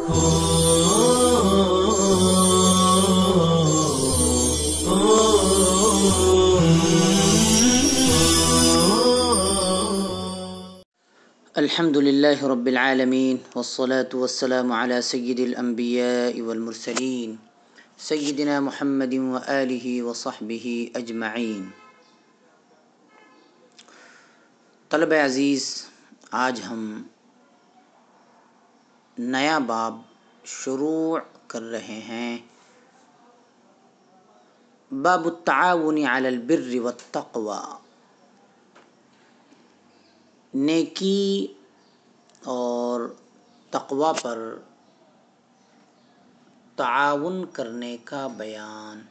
الحمد للہ رب العالمین والصلاة والسلام علی سید الانبیاء والمرسلین سیدنا محمد وآلہ وصحبہ اجمعین۔ طلبہ عزیز، آج ہم نیا باب شروع کر رہے ہیں، باب التعاون علی البر والتقوی، نیکی اور تقوی پر تعاون کرنے کا بیان۔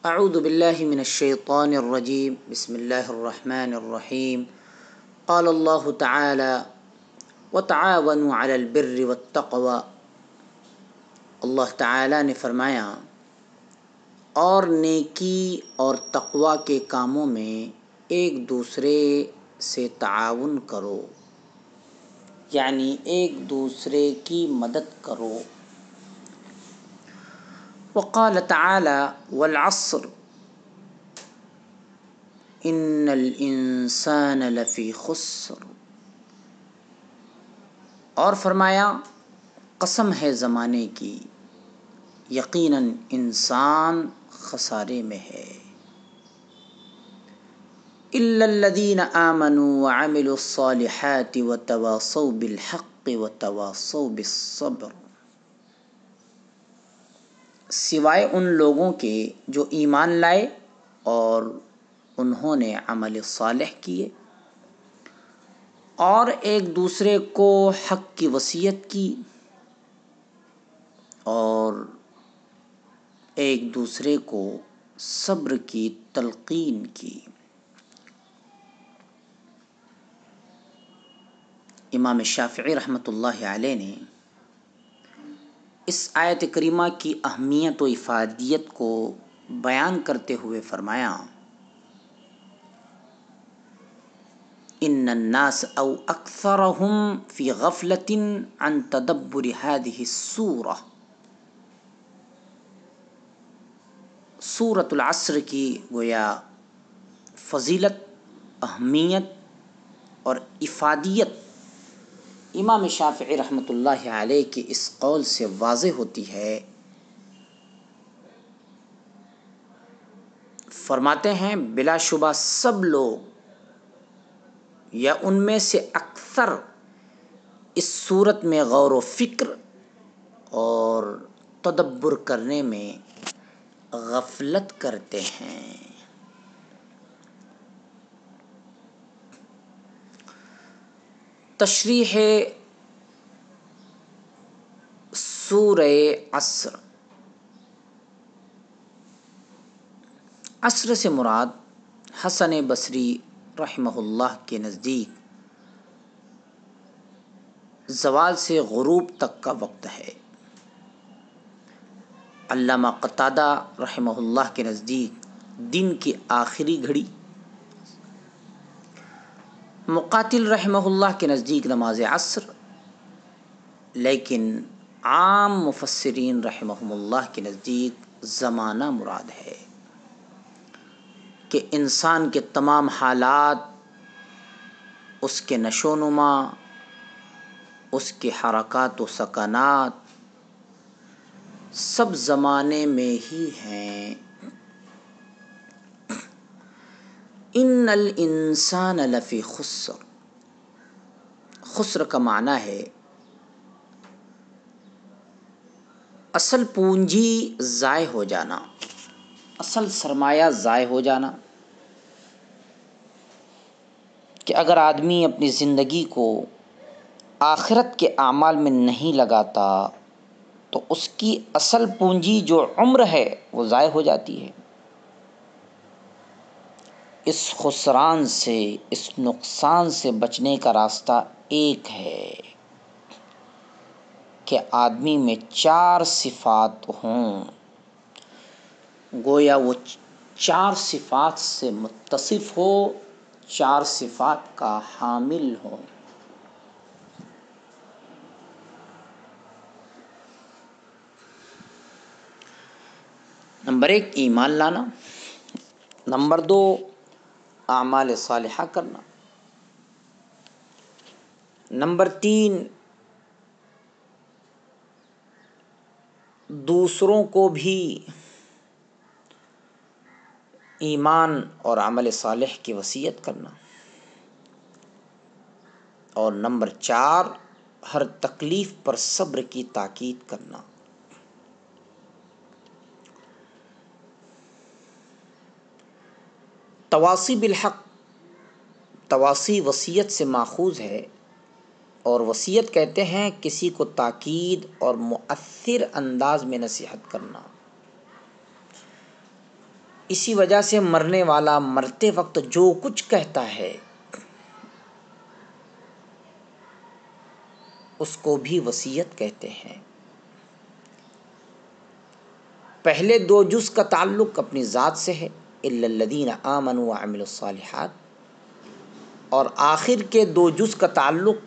اعوذ باللہ من الشیطان الرجیم، بسم اللہ الرحمن الرحیم۔ قال اللہ تعالی وتعاونوا علی البر والتقوی۔ اللہ تعالی نے فرمایا اور نیکی اور تقوی کے کاموں میں ایک دوسرے سے تعاون کرو، یعنی ایک دوسرے کی مدد کرو۔ وقال تعالی والعصر ان الانسان لفی خسر۔ اور فرمایا قسم ہے زمانے کی، یقیناً انسان خسارے میں ہے۔ الا الذین آمنوا وعملوا الصالحات وتواصوا بالحق وتواصوا بالصبر۔ سوائے ان لوگوں کے جو ایمان لائے اور انہوں نے عمل صالح کیے اور ایک دوسرے کو حق کی وصیت کی اور ایک دوسرے کو صبر کی تلقین کی۔ امام شافعی رحمۃ اللہ علیہ نے اس آیت کریمہ کی اہمیت و افادیت کو بیان کرتے ہوئے فرمایا ان الناس او اکثرهم فی غفلۃ عن تدبر هذه السورہ۔ سورۃ العصر کی گویا فضیلت، اہمیت اور افادیت امام شافعی رحمۃ اللہ علیہ کے اس قول سے واضح ہوتی ہے۔ فرماتے ہیں بلا شبہ سب لوگ یا ان میں سے اکثر اس صورت میں غور و فکر اور تدبر کرنے میں غفلت کرتے ہیں۔ تشریح سورہ عصر۔ عصر سے مراد حسن بصری رحمہ اللہ کے نزدیک زوال سے غروب تک کا وقت ہے۔ علامہ قتادہ رحمہ اللہ کے نزدیک دن کی آخری گھڑی، مقاتل رحمہ اللہ کے نزدیک نماز عصر، لیکن عام مفسرین رحمہم اللہ کے نزدیک زمانہ مراد ہے کہ انسان کے تمام حالات، اس کے نشو و نما، اس کے حرکات و سکنات سب زمانے میں ہی ہیں۔ ان الانسان لفی خسر۔ خسر کا معنی ہے اصل پونجی ضائع ہو جانا، اصل سرمایہ ضائع ہو جانا، کہ اگر آدمی اپنی زندگی کو آخرت کے اعمال میں نہیں لگاتا تو اس کی اصل پونجی جو عمر ہے وہ ضائع ہو جاتی ہے۔ اس خسران سے، اس نقصان سے بچنے کا راستہ ایک ہے کہ آدمی میں 4 صفات ہوں، گویا وہ 4 صفات سے متصف ہو، 4 صفات کا حامل ہو۔ نمبر 1 ایمان لانا، نمبر 2 اعمال صالحہ کرنا، نمبر 3 دوسروں کو بھی ایمان اور عمل صالح کی وصیت کرنا، اور نمبر 4 ہر تکلیف پر صبر کی تاکید کرنا۔ تواصی بالحق، تواصی وصیت سے ماخوذ ہے، اور وصیت کہتے ہیں کسی کو تاکید اور مؤثر انداز میں نصیحت کرنا۔ اسی وجہ سے مرنے والا مرتے وقت جو کچھ کہتا ہے اس کو بھی وصیت کہتے ہیں۔ پہلے 2 جز کا تعلق اپنی ذات سے ہے، الا الذین آمنوا وعملوا الصالحات، اور آخر کے 2 جز کا تعلق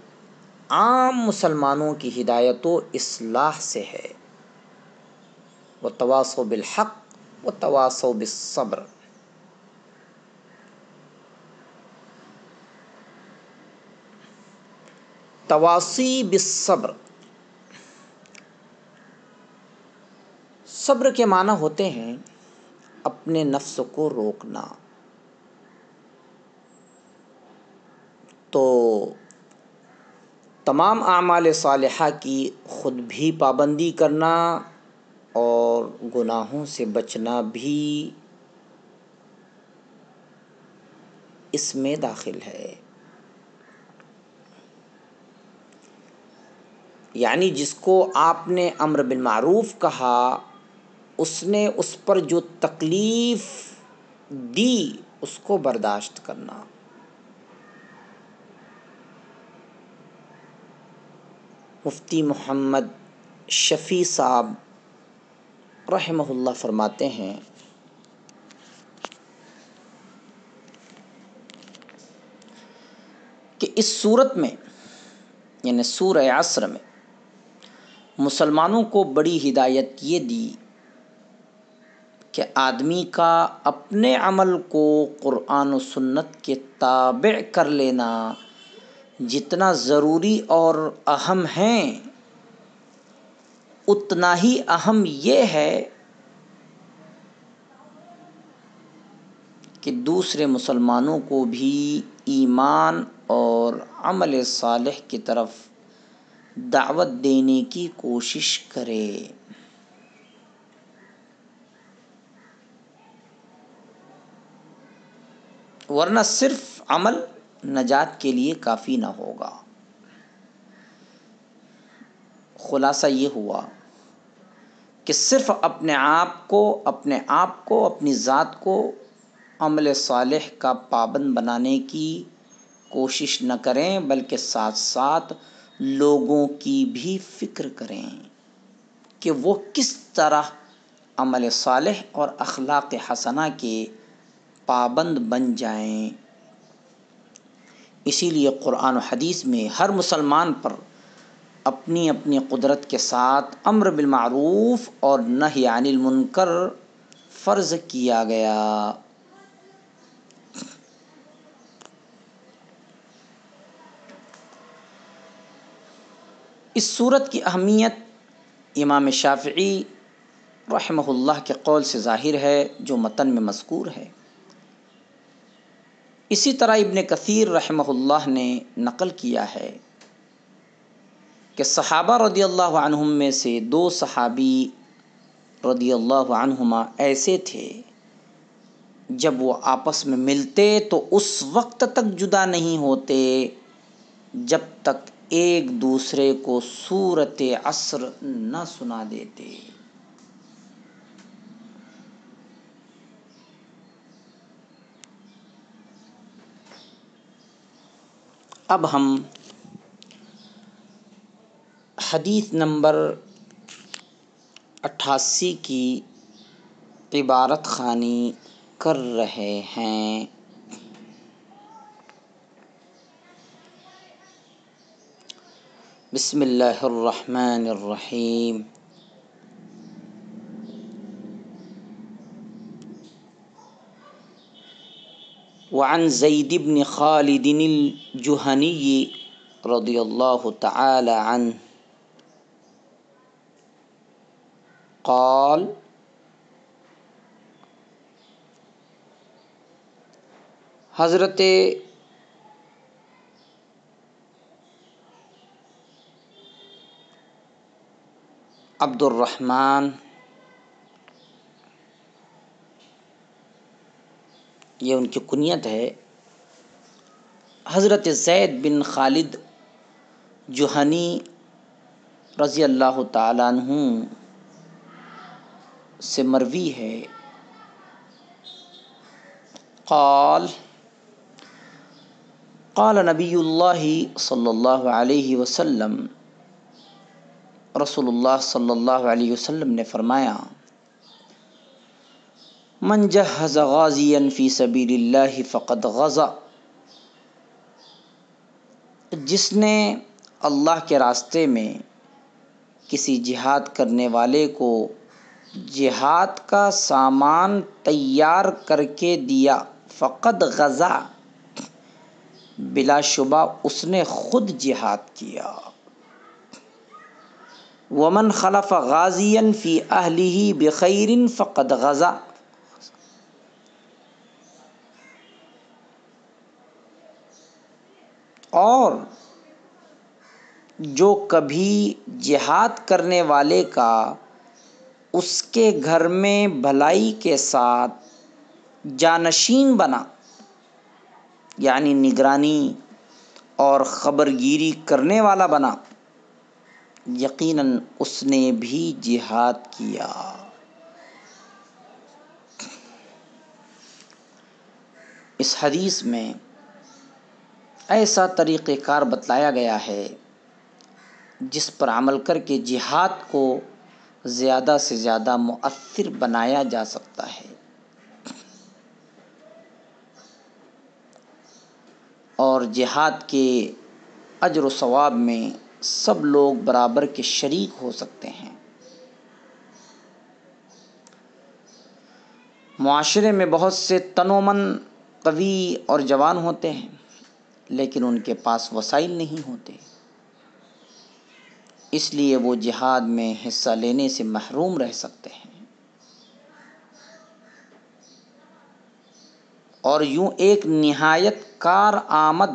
عام مسلمانوں کی ہدایت و اصلاح سے ہے، وتواصوا بالحق وتواصوا بالصبر۔ تواصی بالصبر، صبر کے معنی ہوتے ہیں اپنے نفس کو روکنا۔ تو تمام اعمال صالحہ کی خود بھی پابندی کرنا اور گناہوں سے بچنا بھی اس میں داخل ہے۔ یعنی جس کو آپ نے امر بالمعروف کہا، اس نے اس پر جو تکلیف دی اس کو برداشت کرنا۔ مفتی محمد شفیع صاحب رحمہ اللہ فرماتے ہیں کہ اس صورت میں یعنی سورہ عصر میں مسلمانوں کو بڑی ہدایت یہ دی کہ آدمی کا اپنے عمل کو قرآن و سنت کے تابع کر لینا جتنا ضروری اور اہم ہے، اتنا ہی اہم یہ ہے کہ دوسرے مسلمانوں کو بھی ایمان اور عمل صالح کی طرف دعوت دینے کی کوشش کرے۔ ورنہ صرف عمل نجات کے لیے کافی نہ ہوگا۔ خلاصہ یہ ہوا کہ صرف اپنے آپ کو اپنی ذات کو عمل صالح کا پابند بنانے کی کوشش نہ کریں، بلکہ ساتھ ساتھ لوگوں کی بھی فکر کریں کہ وہ کس طرح عمل صالح اور اخلاق حسنہ کے پابند بن جائیں۔ اسی لیے قرآن و حدیث میں ہر مسلمان پر اپنی اپنی قدرت کے ساتھ امر بالمعروف اور نہی عن المنکر فرض کیا گیا۔ اس صورت کی اہمیت امام شافعی رحمہ اللہ کے قول سے ظاہر ہے جو متن میں مذکور ہے۔ اسی طرح ابن کثیر رحمہ اللہ نے نقل کیا ہے کہ صحابہ رضی اللہ عنہم میں سے 2 صحابی رضی اللہ عنہما ایسے تھے جب وہ آپس میں ملتے تو اس وقت تک جدا نہیں ہوتے جب تک ایک دوسرے کو سورۃ عصر نہ سنا دیتے۔ اب ہم حدیث نمبر 88 کی عبارت خوانی کر رہے ہیں۔ بسم اللہ الرحمن الرحیم۔ وعن زید بن خالد الجہنی رضی اللہ تعالی عنہ قال حضرت عبد الرحمن، یہ ان کی کنیت ہے، حضرت زید بن خالد جہنی رضی اللہ تعالیٰ عنہ سے مروی ہے، قال قال نبی اللہ صلی اللہ علیہ وسلم، رسول اللہ صلی اللہ علیہ وسلم نے فرمایا، من جہز غازیا فی سبیل اللہ فقد غزا، جس نے اللہ کے راستے میں کسی جہاد کرنے والے کو جہاد کا سامان تیار کر کے دیا، فقد غزا، بلا شبہ اس نے خود جہاد کیا۔ ومن خلف غازیا فی اہلہ بخیر فقد غزا، اور جو کبھی جہاد کرنے والے کا اس کے گھر میں بھلائی کے ساتھ جانشین بنا، یعنی نگرانی اور خبرگیری کرنے والا بنا، یقیناً اس نے بھی جہاد کیا۔ اس حدیث میں ایسا طریقہ کار بتلایا گیا ہے جس پر عمل کر کے جہاد کو زیادہ سے زیادہ مؤثر بنایا جا سکتا ہے، اور جہاد کے اجر و ثواب میں سب لوگ برابر کے شریک ہو سکتے ہیں۔ معاشرے میں بہت سے تن و من قوی اور جوان ہوتے ہیں، لیکن ان کے پاس وسائل نہیں ہوتے، اس لیے وہ جہاد میں حصہ لینے سے محروم رہ سکتے ہیں، اور یوں ایک نہایت کارآمد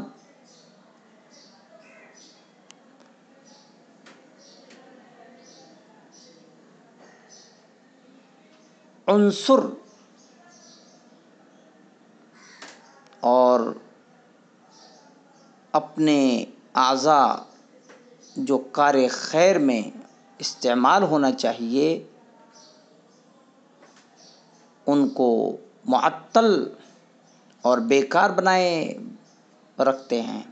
عنصر اور اپنے اعضاء جو کار خیر میں استعمال ہونا چاہیے ان کو معطل اور بیکار بنائے رکھتے ہیں۔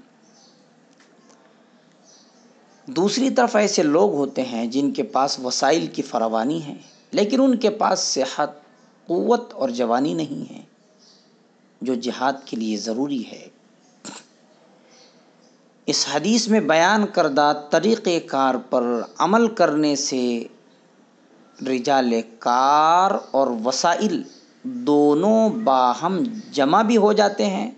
دوسری طرف ایسے لوگ ہوتے ہیں جن کے پاس وسائل کی فراوانی ہے، لیکن ان کے پاس صحت، قوت اور جوانی نہیں ہے جو جہاد کے لیے ضروری ہے۔ اس حدیث میں بیان کردہ طریقہ کار پر عمل کرنے سے رجال کار اور وسائل دونوں باہم جمع بھی ہو جاتے ہیں،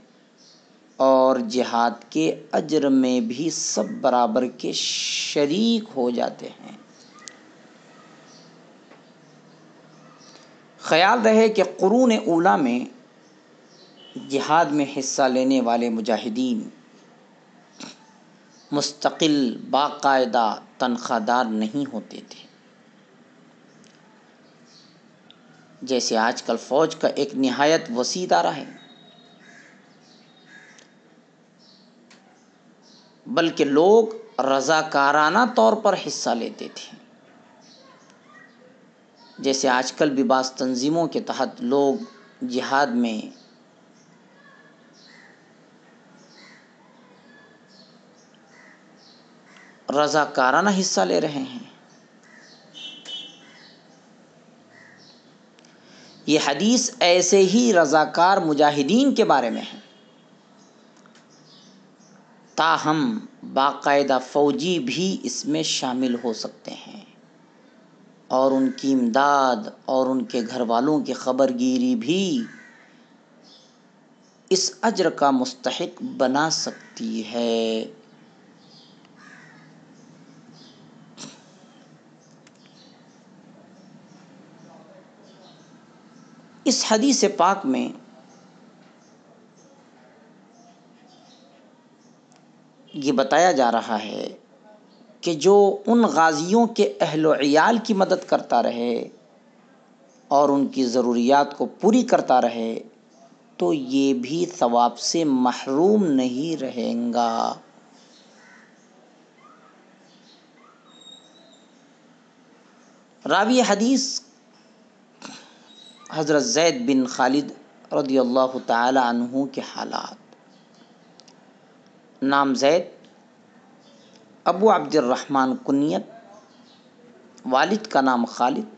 اور جہاد کے اجر میں بھی سب برابر کے شریک ہو جاتے ہیں۔ خیال رہے کہ قرون اولیٰ میں جہاد میں حصہ لینے والے مجاہدین مستقل باقاعدہ تنخواہ دار نہیں ہوتے تھے، جیسے آج کل فوج کا ایک نہایت وسیع ادارہ ہے، بلکہ لوگ رضاکارانہ طور پر حصہ لیتے تھے۔ جیسے آج کل بھی بعض تنظیموں کے تحت لوگ جہاد میں رضاکارانہ حصہ لے رہے ہیں۔ یہ حدیث ایسے ہی رضاکار مجاہدین کے بارے میں ہے، تاہم باقاعدہ فوجی بھی اس میں شامل ہو سکتے ہیں اور ان کی امداد اور ان کے گھر والوں کی خبر گیری بھی اس اجر کا مستحق بنا سکتی ہے۔ اس حدیث پاک میں یہ بتایا جا رہا ہے کہ جو ان غازیوں کے اہل و عیال کی مدد کرتا رہے اور ان کی ضروریات کو پوری کرتا رہے تو یہ بھی ثواب سے محروم نہیں رہیں گا۔ راوی حدیث حضرت زید بن خالد رضی اللہ تعالی عنہ کے حالات۔ نام زید، ابو عبد الرحمن کنیت، والد کا نام خالد،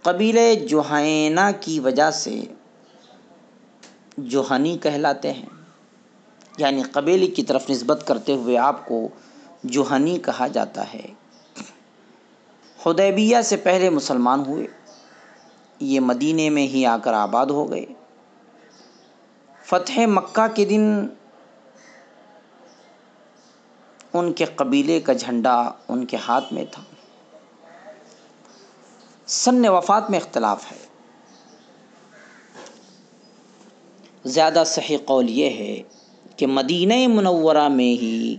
قبیلہ جوہینہ کی وجہ سے جوہنی کہلاتے ہیں، یعنی قبیلے کی طرف نسبت کرتے ہوئے آپ کو جوہنی کہا جاتا ہے۔ حدیبیہ سے پہلے مسلمان ہوئے، یہ مدینے میں ہی آ کر آباد ہو گئے۔ فتح مکہ کے دن ان کے قبیلے کا جھنڈا ان کے ہاتھ میں تھا۔ سن وفات میں اختلاف ہے، زیادہ صحیح قول یہ ہے کہ مدینہ منورہ میں ہی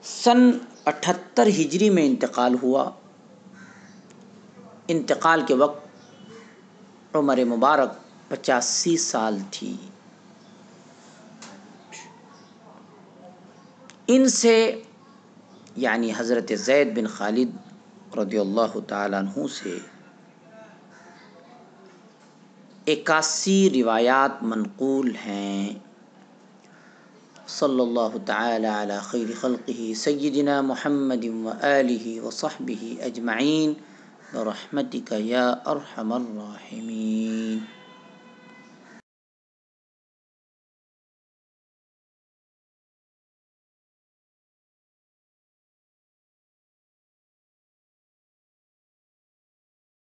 سن 78 ہجری میں انتقال ہوا۔ انتقال کے وقت عمر مبارک 85 سال تھی۔ ان سے یعنی حضرت زید بن خالد رضی اللہ تعالیٰ عنہ سے 81 روایات منقول ہیں۔ صلی اللہ تعالی علی خیر خلقہ سیدنا محمد وآلہ وصحبہ اجمعین برحمتک یا ارحم الراحمین۔